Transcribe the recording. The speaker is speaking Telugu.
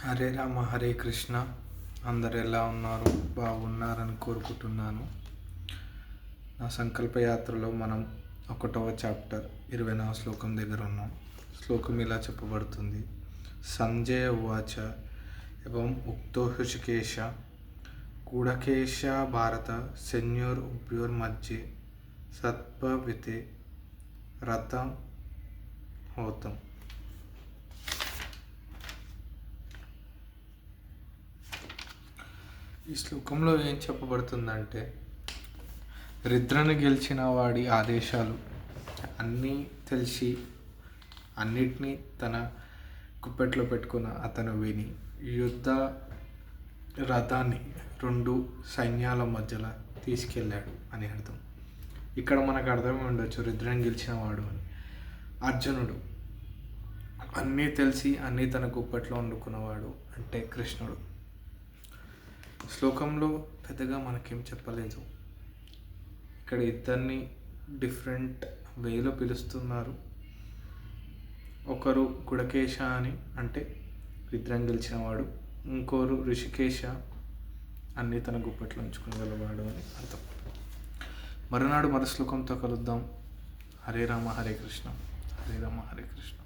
హరే రామ హరే కృష్ణ. అందరు ఎలా ఉన్నారు? బాగున్నారని కోరుకుంటున్నాను. నా సంకల్ప యాత్రలో మనం 1వ చాప్టర్ 24వ శ్లోకం దగ్గర ఉన్నాం. శ్లోకం ఇలా చెప్పబడుతుంది. సంజయ ఉవాచ ఏవం ఉక్తో హృషికేశ గూఢకేశ భారత సైన్యోర్మధ్యే సత్పవితే రథం హోతం. ఈ శ్లోకంలో ఏం చెప్పబడుతుందంటే, రుద్రను గెలిచిన వాడి ఆదేశాలు అన్నీ తెలిసి అన్నిటినీ తన గుప్పెట్లో పెట్టుకున్న అతను విని యుద్ధ రథాన్ని 2 సైన్యాల మధ్యలో తీసుకెళ్ళాడు అని అర్థం. ఇక్కడ మనకు అర్థమై ఉండొచ్చు రుద్రను గెలిచిన వాడు అని. అర్జునుడు అన్నీ తెలిసి అన్నీ తన గుప్పెట్లో వండుకున్నవాడు అంటే కృష్ణుడు. శ్లోకంలో పెద్దగా మనకేం చెప్పలేదు. ఇక్కడ ఇద్దరిని డిఫరెంట్ వేలో పిలుస్తున్నారు. ఒకరు గుడకేశ అని అంటే రుద్రం గెలిచినవాడు, ఇంకోరు ఋషికేశ అన్నీ తన గుప్పెట్లో ఉంచుకోగలవాడు అని అర్థం. మరునాడు మరు శ్లోకంతో కలుద్దాం. హరే రామ హరే కృష్ణ, హరే రామ హరే కృష్ణ.